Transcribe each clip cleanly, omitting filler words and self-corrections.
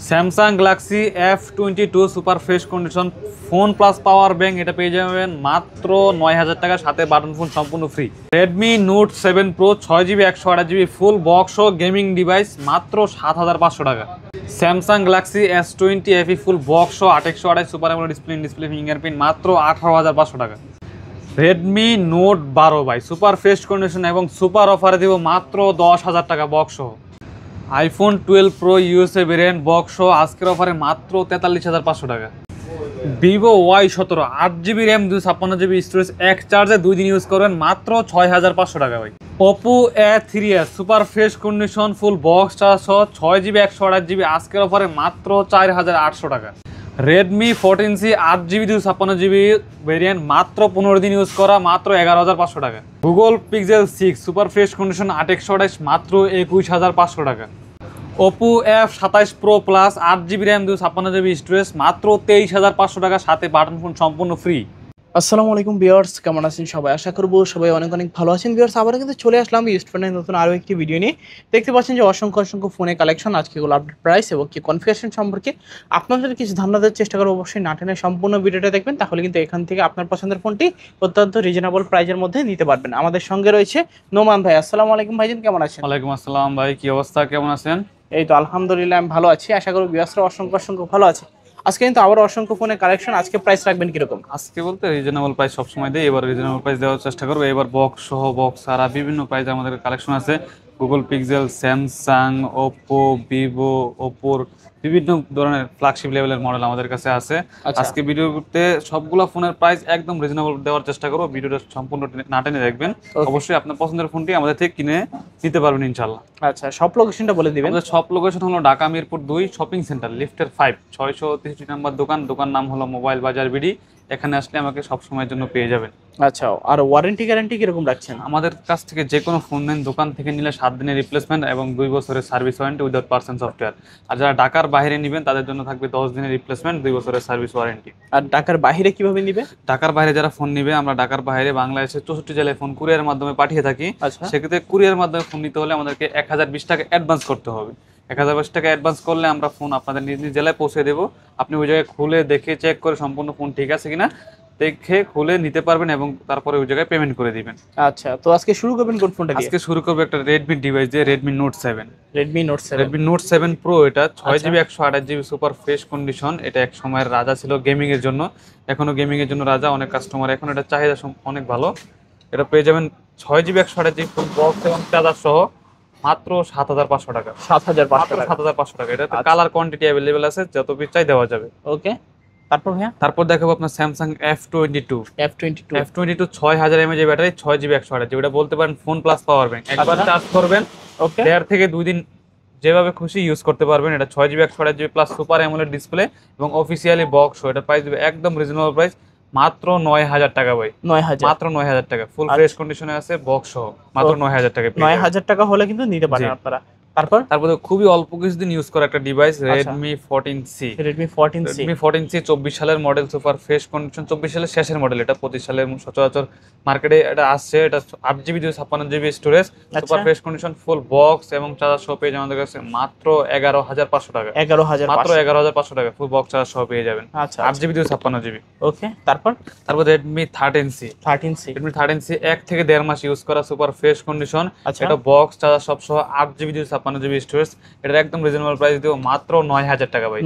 Samsung Galaxy F22 super fresh condition phone plus power bank, এটা পেয়ে যাবেন মাত্র ৯,০০০ টাকা, সাথে বাটন ফোন সম্পূর্ণ free. Redmi Note 7 pro 6GB 128GB full box ও গেমিং ডিভাইস মাত্র ৭,৫০০ টাকা। Samsung Galaxy S20 FE full box ও ৮১২৮ সুপার অ্যামোলেড ডিসপ্লে ফিঙ্গারপ্রিন্ট মাত্র ১৮,৫০০ টাকা। রেডমি নোট 12 ভাই সুপার ফ্রেশ কন্ডিশন এবং সুপার অফারে দিব মাত্র ১০,০০০ টাকা বক্স সহ। IPhone 12 pro USA variant box সহ আজকের অফারে মাত্র ৪৩,৫০০ টাকা। Vivo Y17 8GB RAM 256GB storage, এক চার্জে ২ দিন ইউজ করবেন মাত্র ৬,৫০০ টাকা ভাই। Oppo A3s super fresh condition full box charge সহ 6GB 128GB আজকের অফারে মাত্র ৪,৮০০ টাকা। Redmi 14C 8GB 256GB variant মাত্র 15 দিন ইউজ করা মাত্র ১১,৫০০ টাকা। Google pixel 6 super fresh condition ৮১২৮ মাত্র ২১,৫০০ টাকা। Oppo F27 pro plus 8GB RAM 256GB storage মাত্র 23,৫০০ টাকা, সাথে বাটন ফোন সম্পূর্ণ ফ্রি। আসসালামু আলাইকুম ভিউয়ার্স, কেমন আছেন সবাই? আশা করবো সবাই অনেক অনেক ভালো আছেন। ভিউয়ার্স, আবার কিন্তু চলে আসলাম ইউজড ফোনের নতুন আরও একটি ভিডিও নিয়ে। দেখতে পাচ্ছেন যে অসংখ্য ফোনের কালেকশন, আজকে এগুলো আপডেট প্রাইস এবং কি কনফিগারেশন সম্পর্কে আপনাদের কিছু ধারণা দেওয়ার চেষ্টা করবো। অবশ্যই না টেনে সম্পূর্ণ ভিডিওটা দেখবেন, তাহলে কিন্তু এখান থেকে আপনার পছন্দের ফোনটি অত্যন্ত রিজনেবল প্রাইজের মধ্যে নিতে পারবেন। আমাদের সঙ্গে রয়েছে নোমান ভাই। আসসালামু আলাইকুম ভাইজান, কেমন আছেন? ওয়ালাইকুম আসসালাম ভাই, কি অবস্থা, কেমন আছেন? এই তো আলহামদুলিল্লাহ আমি ভালো আছি, আশা করি ভিউয়ার্সরা অসংখ্য ভালো আছে। আজকে কিন্তু আবার অসংখ্য ফোনের কালেকশন, আজকে প্রাইস রাখবেন কিরকম? আজকে বলতে রিজনেবল প্রাইস সবসময় দেয়, এবার রিজনেবল প্রাইস দেওয়ার চেষ্টা করবো। এবার বক্স সহ বক্স ছাড়া বিভিন্ন প্রাইসে আমাদের কালেকশন আছে। Google Pixel, Samsung, Oppo, Vivo, ওপোর বিভিন্ন ধরনের ফ্ল্যাগশিপ লেভেলের মডেল আমাদের কাছে আছে। আজকে ভিডিওতে সবগুলো ফোনের প্রাইস একদম রিজনেবল দেওয়ার চেষ্টা করবো। ভিডিওটা সম্পূর্ণ না টেনে দেখবেন, অবশ্যই আপনার পছন্দের ফোনটি আমাদের থেকে কিনে নিতে পারবেন ইনশাল্লাহ। আচ্ছা, সব লোকেশনটা বলে দিবেন। আমাদের সব লোকেশন হলো ঢাকা মিরপুর 2 শপিং সেন্টার, লিফটের 5 663 নাম্বার দোকান নাম হলো মোবাইল বাজার বিডি। এখানে আসলে আমাকে সব সময়ের জন্য পেয়ে যাবেন। আচ্ছা, আর ওয়ারেন্টি গ্যারান্টি কিরকম রাখছেন? আমাদের কাছ থেকে যে কোনো ফোন নেন দোকান থেকে নিলে 7 দিনের রিপ্লেসমেন্ট এবং 2 বছরের service warranty without percent software. আর যারা ঢাকার বাইরে নেবেন তাদের জন্য থাকবে 10 দিনের রিপ্লেসমেন্ট, 2 বছরের সার্ভিস ওয়ারেন্টি। আর ঢাকার বাইরে কিভাবে নিবে? ঢাকার বাইরে যারা ফোন নিবে, আমরা ঢাকার বাইরে বাংলাদেশের 64 জেলায় ফোন কুরিয়ারের মাধ্যমে পাঠিয়ে থাকি। সেক্ষেত্রে কুরিয়ার মাধ্যমে ফোন নিতে হলে আমাদেরকে 1020 টাকা অ্যাডভান্স করতে হবে। 1020 টাকা অ্যাডভান্স করলে আমরা ফোন আপনাদের নিজ নিজ জেলায় পৌঁছে দেবো। আপনি ওই জায়গায় খুলে দেখে চেক করে সম্পূর্ণ ফোন ঠিক আছে কিনা দেখে খুলে নিতে পারবেন এবং তারপরে ওই জায়গায় পেমেন্ট করে দিবেন। আচ্ছা, তো আজকে শুরু করবেন কোন ফোনটা দিয়ে? আজকে শুরু করব একটা রেডমি ডিভাইস দিয়ে, Redmi Note 7। Redmi Note 7 pro, এটা 6GB 128GB super fresh condition. এটা এক সময়ের রাজা ছিল গেমিং এর জন্য, এখনো গেমিং এর জন্য রাজা। অনেক কাস্টমার এখন এটা চাহিদা অনেক ভালো। এটা পেয়ে যাবেন 6GB 128GB ফুল বক্স এবং চার্জার সহ মাত্র 7,৫০০ টাকা। 7,৫০০ টাকা। এটা কালার কোয়ান্টিটি অ্যাভেলেবেল আছে, যত পিস চাই দেওয়া যাবে। ওকে, তারপর ভাইয়া? তারপর দেখাবো আপনার Samsung F22 6000 mAh battery, 6GB 128GB। এটা বলতে পারেন ফোন প্লাস পাওয়ার ব্যাংক। একবার চার্জ করবেন, ওকে, 1.5 থেকে 2 দিন যেভাবে খুশি ইউজ করতে পারবেন। এটা 6GB 128GB plus super AMOLED display এবং অফিসিয়ালি বক্স। এটা প্রাইস দিবে একদম রিজনেবল প্রাইস, মাত্র ৯,০০০ টাকা ভাই। ৯,০০০, মাত্র ৯,০০০ টাকা, ফুল ফ্রেশ কন্ডিশনে আছে বক্স সহ, মাত্র ৯,০০০ টাকা। ৯,০০০ টাকা হলে কিন্তু নিতে পারেন আপনারা। তারপরে খুবই অল্প কিছুদিন ইউজ করা একটা device, Redmi 14C। Redmi 14C 24 সালের মডেল, সুপার ফ্রেশ কন্ডিশন, 24 সালের শেষের মডেল। এটা 25 সালের সচরাচর মার্কেটে এটা আসছে। এটা 8GB 256GB storage, super fresh condition, full box এবং চার্জার সহ পেয়ে যাবেন আমাদের কাছে মাত্র 11,৫০০ টাকা। মাত্র 11,৫০০ টাকা ফুল বক্স চার্জার সহ পেয়ে যাবেন। 8GB 256GB। ওকে, তারপর রেডমি 13C। রেডমি 13C 1 থেকে 1.5 মাস ইউজ করা, সুপার ফ্রেশ কন্ডিশন। এটা বক্স চার্জার সব সহ 8GB 256GB স্টোরেজ। এটা একদম রিজনেবল প্রাইস দিব মাত্র ৯,০০০ টাকা ভাই।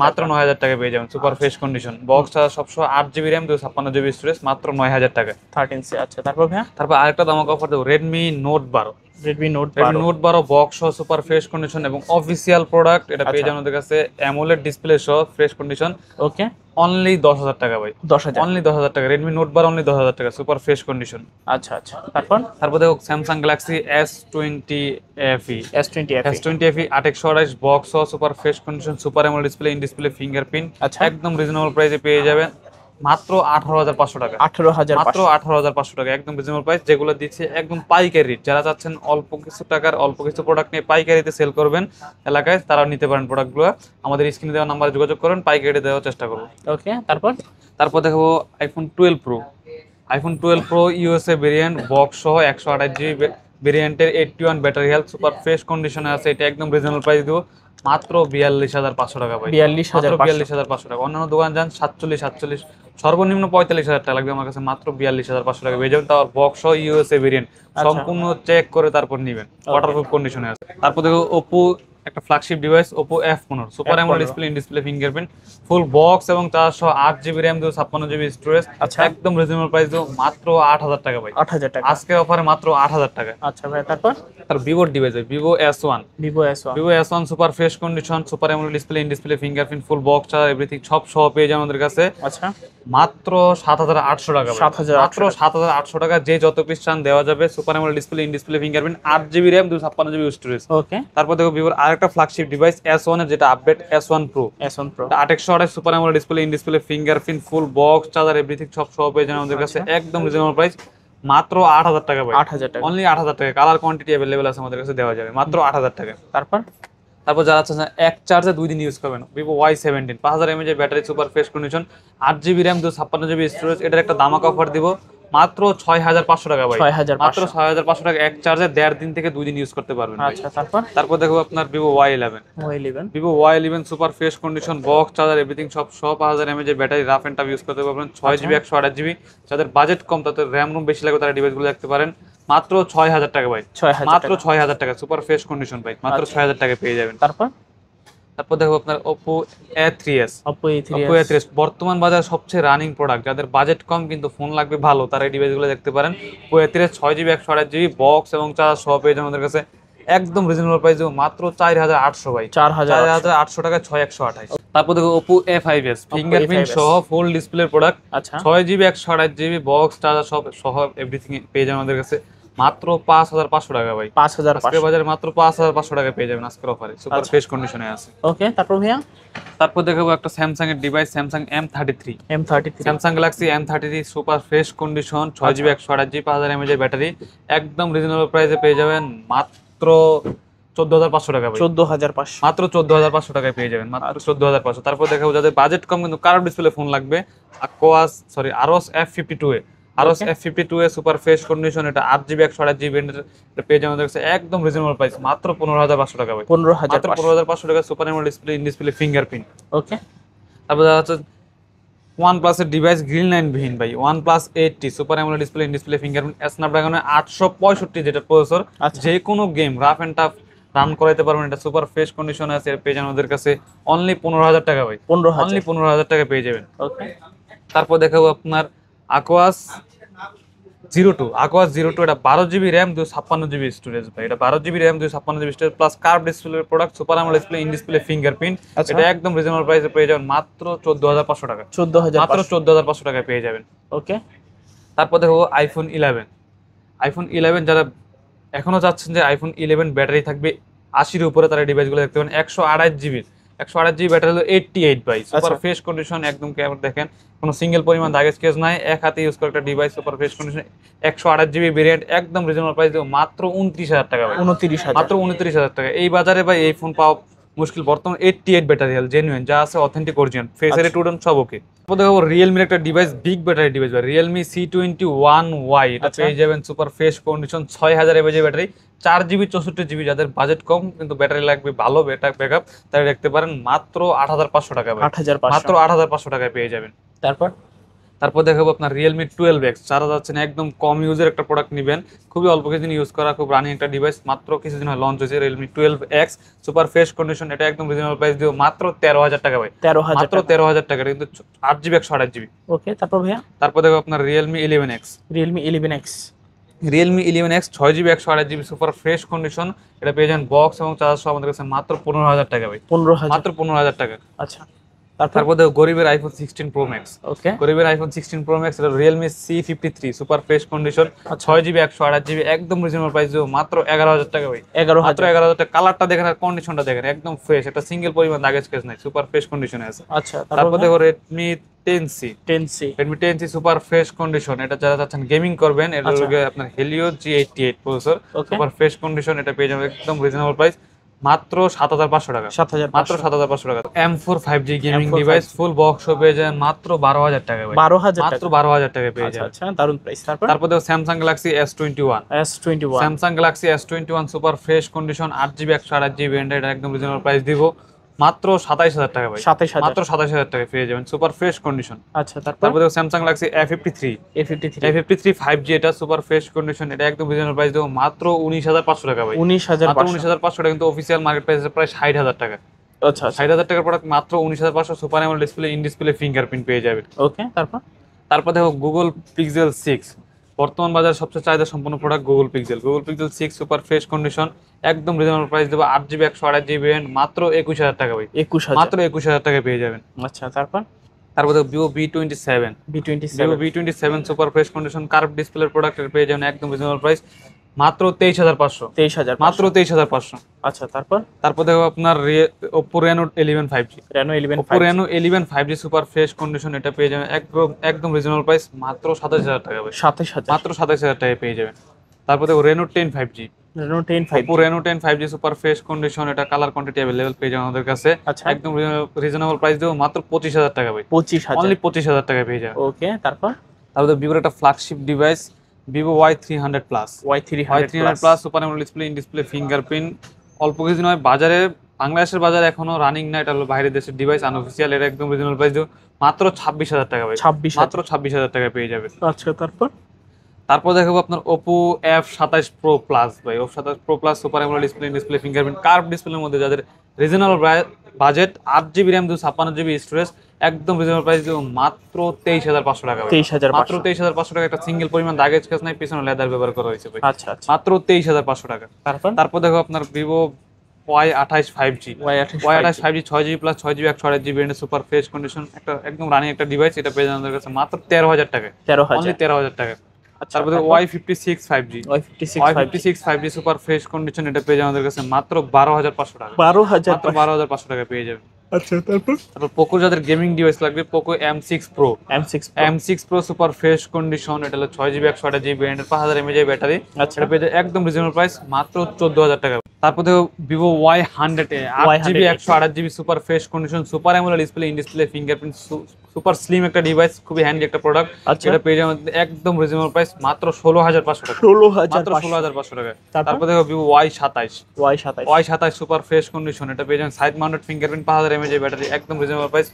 মাত্র ৯,০০০ টাকা পেয়ে যাবেন, super fresh condition, box charger সব সহ 8GB র্যাম 256GB স্টোরেজ, মাত্র ৯,০০০ টাকা 13C। আচ্ছা, তারপর ভাইয়া? তারপর আরেকটা দাম অফার দেবো, Redmi Note 12। Redmi Note 12 box সহ সুপার ফ্রেশ কন্ডিশন এবং অফিসিয়াল প্রোডাক্ট। এটা পেয়ে যাবেন আমাদের কাছে অ্যামোলেড ডিসপ্লে সহ ফ্রেশ কন্ডিশন। ওকে, অনলি 10,০০০ টাকা ভাই। 10,০০০, অনলি 10,০০০ টাকা। রেডমি নোট 12 অনলি 10,০০০ টাকা, সুপার ফ্রেশ কন্ডিশন। আচ্ছা, তারপর দেখো Samsung Galaxy S20 FE 8/128 box সহ super fresh condition, super AMOLED display, in display fingerprint. একদম রিজনেবল প্রাইসে পেয়ে যাবেন মাত্র 18,৫০০ টাকা। মাত্র 18,৫০০ টাকা, একদম রিজনেবল প্রাইস। যেগুলো দিচ্ছে একদম পাইকারি, যারা চাচ্ছেন অল্প কিছু টাকার অল্প কিছু প্রোডাক্ট নিয়ে পাইকারিতে সেল করবেন এলাকায়, তারা নিতে পারেন প্রোডাক্টগুলো। আমাদের স্ক্রিনে দেওয়া নাম্বারে যোগাযোগ করেন, পাইকারিতে দেওয়ার চেষ্টা করবো। ওকে, তারপর দেখাবো iPhone 12 pro USA variant box সহ 128GB ভেরিয়েন্টের 81 ব্যাটারি হেলথ, সুপার ফ্রেশ কন্ডিশনে আছে। এটা একদম রিজনেবল প্রাইস দিব মাত্র 42,500 টাকা ভাই। 42,500 42,500 টাকা। অন্যান্য দোকান যান 47 সর্বনিম্ন 45,000 টাকা লাগবে, আমার কাছে মাত্র 42,500 টাকা পেয়ে যাবেন। তার বক্স ইউএসএ ভেরিয়েন্ট সম্পূর্ণ চেক করে তারপর নেবেন, ওয়াটারপ্রুফ কন্ডিশনে আছে। তারপর দেখো ওপো একটা flagship device Oppo F15 super AMOLED display, in display fingerprint, full box এবং তার সহ 8GB র্যাম 256GB স্টোরেজ। আচ্ছা। একদম রিজনেবল প্রাইস দেবো মাত্র 8,000 টাকা ভাই। 8,000 টাকা। আজকে অফারে মাত্র 8,000 টাকা। আচ্ছা ভাই, তারপর তার ভিভোর device Vivo S1, Vivo S1 super fresh condition, super AMOLED display, in display fingerprint, full box charger everything সব সহ পেয়ে যাবেন আমাদের কাছে আচ্ছা মাত্র 7,800 টাকা ভাই। 7,800 মাত্র 7,800 টাকা, যে যত পিস চান দেওয়া যাবে। Super AMOLED display, in display fingerprint, 8GB RAM 256GB storage. Okay. তারপর দেখো ভিভোর আরেকটা ফ্ল্যাগশিপ ডিভাইস S1 এর, যেটা update S1 Pro, S1 Pro 828 super AMOLED display, in display fingerprint, full box charger everything সব সহ পেয়ে যাবেন আমাদের কাছে একদম রিজনেবল প্রাইস মাত্র 8,000 টাকা ভাই। 8,000 টাকা। অনলি 8,000 টাকা। কালার কোয়ান্টিটি अवेलेबल আছে আমাদের কাছে, দেওয়া যাবে মাত্র 8,000 টাকা। তারপর যারা চাচ্ছেন এক চার্জে 2 দিন ইউজ করবেন, ভিভো Y17 5000 mAh এর battery, super fresh condition, 8GB RAM 256GB storage. এটার একটা দামাক অফার দিব মাত্র 6,500 টাকা ভাই। 6,500 মাত্র 6,500 টাকা, এক চার্জে 1.5 দিন থেকে 2 দিন ইউজ করতে পারবেন ভাই। আচ্ছা, তারপর দেখো আপনার Vivo Y11 Vivo Y11 super fresh condition, box charger everything সব 5000 mAh এর battery, rough and tough use করতে পারবেন। 6GB 128GB, যাদের বাজেট কম তাদের র্যাম রুম বেশি লাগবে তারা ডিভাইসগুলো দেখতে পারেন মাত্র 6,000 টাকা ভাই। 6,000 মাত্র 6,000 টাকা, সুপার ফ্রেশ কন্ডিশন ভাই, মাত্র 6,000 টাকা পেয়ে যাবেন। তারপর দেখো আপনার Oppo A3s বর্তমান বাজার সবচেয়ে রানিং প্রোডাক্ট। যাদের বাজেট কম কিন্তু ফোন লাগবে ভালো, তারা এই ডিভাইসগুলো দেখতে পারেন। Oppo A3s 6GB 128GB box এবং চার্জ সহ পেয়ে যাবেন আমাদের কাছে একদম রিজনেবল প্রাইস দেবো মাত্র 4,800 ভাই। 4,800 টাকায় 6,128। তারপর দেখো Oppo A5s ফিঙ্গারপ্রিন্ট সহ full display product, 6GB 128GB box charger সব সহ এভরিথিং পেয়ে যাবেন আমাদের কাছে মাত্র 5,500 টাকা ভাই। 5,500 আজকের বাজারে মাত্র 5,500 টাকা পেয়ে যাবেন আজকের অফারে, সুপার ফ্রেশ কন্ডিশনে আছে। ওকে। তারপর ভাইয়া তারপর দেখাবো একটা স্যামসাং এর device, Samsung M33 Samsung Galaxy M33 super fresh condition, 6GB 128GB 5000 mAh এর ব্যাটারি, একদম রিজনেবল প্রাইসে পেয়ে যাবেন মাত্র 14,500 টাকা ভাই। 14,500 মাত্র 14,500 টাকায় পেয়ে যাবেন, মাত্র 14,500। তারপর দেখাবো যাদের বাজেট কম কিন্তু কার্ভ ডিসপ্লে ফোন লাগবে, আরস F52 F52 super fresh condition, এটা 8GB 128GB এটা পেয়ে যাবেন আমাদের কাছে একদম রিজনেবল প্রাইস মাত্র 15,500 টাকা ভাই। 15,500 টাকা, super AMOLED display, in display fingerprint. Okay. তারপর দেখা যাচ্ছে OnePlus এর ডিভাইস গ্রিন লাইন বিহীন ভাই, OnePlus 80 super AMOLED display, in display fingerprint, স্ন্যাপড্রাগনের 865 যেটা প্রসেসর, যে কোনো game rough and tough run করাইতে পারবেন। এটা সুপার ফ্রেশ কন্ডিশনে আছে, পেয়ে যাবেন আমাদের কাছে অনলি 15,000 টাকা ভাই। অনলি 15,000 টাকা পেয়ে যাবেন। ওকে। তারপর দেখাবো আপনার Aquas Zero 2 এটা 12GB র্যাম 256GB স্টোরেজ ভাই। এটা 12GB RAM 256GB storage plus curve display product, super AMOLED display, in display fingerprint. এটা একদম রিজনেবল প্রাইসে পেয়ে যাবেন মাত্র 14,500 টাকা। মাত্র 14,500 টাকায় পেয়ে যাবেন। ওকে। তারপর দেখো আইফোন 11 যারা এখনো চাচ্ছেন যে আইফোন 11 ব্যাটারি থাকবে 80-এর উপরে, তারা ডিভাইসগুলো দেখতে পারেন। 128GB ব্যাটারি হলো 88 ভাই, সুপার ফ্রেশ কন্ডিশন, একদম ক্যামেরা দেখেন কোনো সিঙ্গেল পরিমাণ দাগ স্কেচ নাই, এক হাতে ইউজ করা একটা device, super fresh condition, 128GB variant, একদম রিজনেবল প্রাইস দেবো মাত্র 29,000 টাকা ভাই। 29,000 মাত্র 29,000 টাকা। এই বাজারে ভাই এই ফোন পাওয়া মুশকিল। বর্তমান 88 ব্যাটারি হেল জেনুইন, যা আছে authentic original, face rate wouldn't সব ওকে। তারপর দেখো রিয়েলমির একটা ডিভাইস, বিগ ব্যাটারি ডিভাইস ভাই, রিয়েলমি C21Y, এটা পেয়ে যাবেন super fresh condition, 6,000 mAh battery, 4GB 64GB। যাদের বাজেট কম কিন্তু ব্যাটারি লাগবে ভালো ব্যাকআপ, তারা দেখতে পারেন মাত্র 8,500 টাকা ভাই। মাত্র 8,500 টাকায় পেয়ে যাবেন। তারপর দেখাবো আপনার রিয়েলমি 12X, যারা যাচ্ছেন একদম কম ইউজের একটা প্রোডাক্ট নেবেন, খুবই অল্প কিছুদিন ইউজ করা, খুব রানিং একটা ডিভাইস, মাত্র কিছুদিন হয় লঞ্চ হয়েছে Realme 12X super fresh condition, এটা একদম রিজনেবল প্রাইস দিও মাত্র 13,000 টাকা ভাই। মাত্র 13,000 টাকা, কিন্তু 8GB 128GB। ওকে। তারপর দেখো আপনার Realme 11X 6GB 128GB super fresh condition, এটা পেয়ে যান বক্স এবং চার্জ সহ আমাদের কাছে মাত্র 15,000 টাকা ভাই। মাত্র 15,000 টাকা। আচ্ছা। তারপর দেখো গরিবের আইফোন 16 Pro Max, গরিবের আইফোন 16 Pro Max, এটা Realme C53 super fresh condition, 6GB 128GB, একদম রিজনেবল প্রাইস দেবো মাত্র 11,000 টাকা ভাই। মাত্র 11,000 টাকা। কালারটা দেখেন আর কন্ডিশনটা দেখেন, একদম ফ্রেশ, একটা সিঙ্গেল পরিমাণ দাগ স্কেচ নাই, সুপার ফ্রেশ কন্ডিশনে আছে। আচ্ছা। তারপর দেখো Redmi 10C super fresh condition, এটা যারা চাচ্ছেন গেমিং করবেন, এটা হলো আপনার Helio G88 processor, super fresh condition, এটা পেয়ে যাবেন একদম রিজনেবল প্রাইস মাত্র 7,500 টাকা, 7,500 মাত্র 7,500 টাকা। M4 5G gaming M4 device full box পেয়ে যাবেন মাত্র 12,000 টাকা ভাই, 12,000 মাত্র টাকা। 12,000 টাকা পেয়ে আচ্ছা যাবেন। আচ্ছা, দারুন প্রাইস। তারপর দেখো Samsung Galaxy S21, S21 Samsung Galaxy S21 super fresh condition 8GB 128GB এটা একদম রিজনেবল প্রাইস দিব মাত্র 27,000 টাকা ভাই, 27,000 মাত্র 27,000 টাকা পেয়ে যাবেন সুপার ফ্রেশ কন্ডিশন। আচ্ছা, তারপর দেখো স্যামসাং গ্যালাক্সি A53 5G এটা সুপার ফ্রেশ কন্ডিশন এটা একদম রিজনেবল প্রাইস দেবো মাত্র 19,500 টাকা ভাই, 19,500 মাত্র 19,500 টাকা, কিন্তু অফিসিয়াল মার্কেট প্রাইস প্রায় 60,000 টাকা। আচ্ছা আচ্ছা, 60,000 টাকার প্রোডাক্ট মাত্র 19,500, super AMOLED display, in display fingerprint পেয়ে যাবেন। ওকে। তারপর দেখো গুগল পিক্সেল 6, বর্তমান বাজারে সবচেয়ে চাহিদা সম্পন্ন product Google pixel 6 super fresh condition একদম রিজনেবল প্রাইস দেবো 8GB 128GB মাত্র 21,000 টাকা ভাই, 21,000 মাত্র 21,000 টাকা পেয়ে যাবেন। আচ্ছা, তারপর দেখো Vivo V27 super fresh condition curve ডিসপ্লের প্রোডাক্ট পেয়ে যাবেন একদম রিজনেবল প্রাইস মাত্র 23,500, 23,000 মাত্র 23,500। আচ্ছা, তারপর দেখো আপনার Oppo Reno 11 5G, Oppo Reno 11 5G super fresh condition এটা পেয়ে যাবেন একদম রিজনেবল প্রাইস মাত্র 27,000 টাকা ভাই, 27,000 মাত্র 27,000 টাকায় পেয়ে যাবেন। তারপর দেখো Reno 10 5G, Oppo Reno 10 5G super fresh condition এটা কালার কোয়ান্টিটি अवेलेबल পেয়ে যাবেন আমাদের কাছে একদম রিজনেবল প্রাইস দেবো মাত্র 25,000 টাকা ভাই, 25,000 অনলি 25,000 টাকায় পেয়ে যাবেন। ওকে। তারপর ভিভোর একটা flagship device Vivo Y300 Plus, Y300 Plus super AMOLED display, in display fingerprint, অল্প কিছু নয় বাজারে, বাংলাদেশের বাজারে এখনো রানিং না, এটা হলো বাইরের দেশের ডিভাইস আনঅফিসিয়াল, এটা একদম রিজনেবল প্রাইস দেবো মাত্র 26,000 টাকা ভাই, 26,000 মাত্র 26,000 টাকায় পেয়ে যাবে। আচ্ছা, তারপর দেখাবো আপনার Oppo F27 Pro Plus ভাই, F27 Pro Plus super AMOLED display, in display fingerprint curve ডিসপ্লের মধ্যে যাদের reasonable budget 8GB RAM 256GB storage একদম রিজনেবল প্রাইস দেবো মাত্র 23,500 টাকা ভাই, 23,500 মাত্র 23,500 টাকা, একটা সিঙ্গেল পরিমাণ দাগেজ কাজ নাই, পিছনে লেদার ব্যবহার করা হয়েছে ভাই, আচ্ছা আচ্ছা, মাত্র 23,500 টাকা। তারপর দেখো আপনার Vivo Y28 5G, Y28 5G 6GB plus 6GB 128GB এর সুপার ফ্রেশ কন্ডিশন একটা একদম রানিং একটা ডিভাইস, এটা পেয়ে যাবেন আমাদের কাছে মাত্র 13,000 টাকা, 13,000 টাকা। তারপর Y56 5G, Y56 5G super fresh condition এটা পেয়ে যাবেন আমাদের কাছে মাত্র 12,500 টাকা, 12,500 টাকা পেয়ে যাবেন। আচ্ছা, তারপর পোকো যাদের গেমিং ডিভাইস লাগবে Poco M6 Pro super fresh condition এটা হলো 6GB 128GB এর 5000 mAh ব্যাটারি, এটা পেয়ে যাবেন একদম রিজনেবল প্রাইস মাত্র 14,000 টাকা। তারপর দেখো Vivo Y100 8GB 128GB super fresh condition super AMOLED display, in display fingerprint, super slim একটা ডিভাইস, খুবই হ্যান্ডি একটা প্রোডাক্ট, এটা পেয়ে যাবেন একদম রিজনেবল প্রাইস মাত্র 16,500 টাকা, মাত্র 16,500 টাকা। তারপর দেখো Vivo Y27 super fresh condition এটা পেয়ে যাবেন side mounted fingerprint 5000 mAh battery একদম রিজনেবল প্রাইস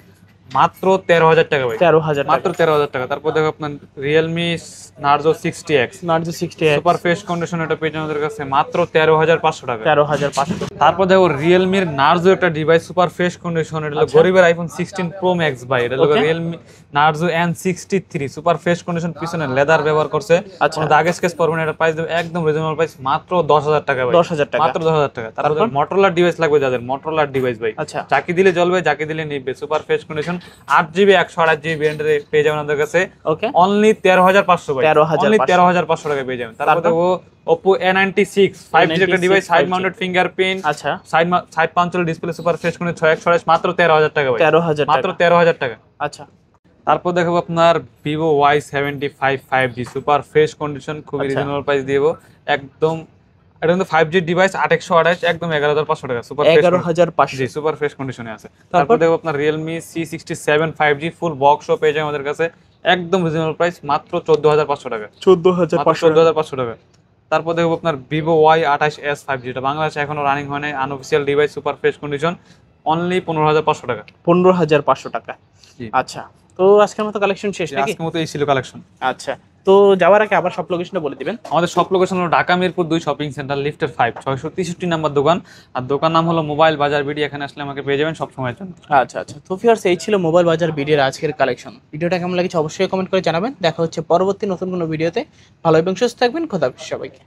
মাত্র 13,000 টাকা ভাই, 13,000 মাত্র 13,000 টাকা। তারপর দেখো আপনার Realme Narzo 60X super fresh condition এটা পেয়ে যাবেন আমাদের কাছে মাত্র 13,500 টাকা, 13,500। তারপর দেখো Realme Narzo একটা ডিভাইস সুপার ফ্রেশ কন্ডিশন এটা হলো গরিবের iPhone 16 Pro Max ভাই, এটা হলো Realme Narzo N63 super fresh condition, পিছনে লেদার ব্যবহার করছে, কোনো দাগেজ কেস পড়বে না, এটা প্রাইস দেব একদম রিজনেবল প্রাইস মাত্র 10,000 টাকা ভাই, 10,000 টাকা, মাত্র 10,000 টাকা। তারপর Motorola ডিভাইস লাগবে যাদের, Motorola ডিভাইস ভাই যাকে দিলে জ্বলবে, যাকে দিলে নিবে, super fresh condition 8GB 128GB এর পেয়ে যাবেন আমাদের কাছে অনলি 13,500 ভাই, অনলি 13,500 টাকা পেয়ে যাবেন। তারপর দেখো Oppo A96 5G একটা ডিভাইস সাইড মাউন্টেড ফিঙ্গারপ্রিন্ট, আচ্ছা সাইড পাঞ্চল ডিসপ্লে সুপার ফ্রেশ করে 6x মাত্র 13,000 টাকা ভাই, 13,000 মাত্র 13,000 টাকা। আচ্ছা, তারপর দেখাবো আপনার Vivo Y75 5G super fresh condition, খুবই রিজনেবল প্রাইস দিব একদম, এটা কিন্তু 5G ডিভাইস 828 একদম 11,500 টাকা, সুপার 11,500 জি সুপার ফ্রেশ কন্ডিশনে আছে। তারপর দেখো আপনার Realme C67 5G ফুল বক্সও পেয়ে যাবেন আমাদের কাছে একদম রিজনেবল প্রাইস মাত্র 14,500 টাকা, 14,500 টাকা। তারপর দেখো আপনার Vivo Y28s 5G, এটা বাংলাদেশে এখনো রানিং হয় নাই, unofficial device super fresh condition only 15,500 টাকা, 15,500 টাকা। আচ্ছা, তো আজকের মতো কালেকশন শেষ নাকি? আজকের মতো এই ছিল কালেকশন। আচ্ছা, তো যাওয়ার আগে আবার সব লোকেশনটা বলে দিবেন। আমাদের সব লোকেশন হলো ঢাকা মিরপুর 2 শপিং সেন্টার লিফটের 5 663 নাম্বার দোকান, আর দোকান নাম হলো মোবাইল বাজার বিডি, এখানে আসলে আমাকে পেয়ে যাবেন সব সময়ের জন্য। আচ্ছা আচ্ছা, তো ভিউয়ার্স এই ছিল মোবাইল বাজার বিডির আজকের কালেকশন। ভিডিওটা কেমন লাগছে অবশ্যই কমেন্ট করে জানাবেন। দেখা হচ্ছে পরবর্তী নতুন কোনো ভিডিওতে। ভালো এবং সুস্থ থাকবেন, খোদা হাফেজ সবাইকে।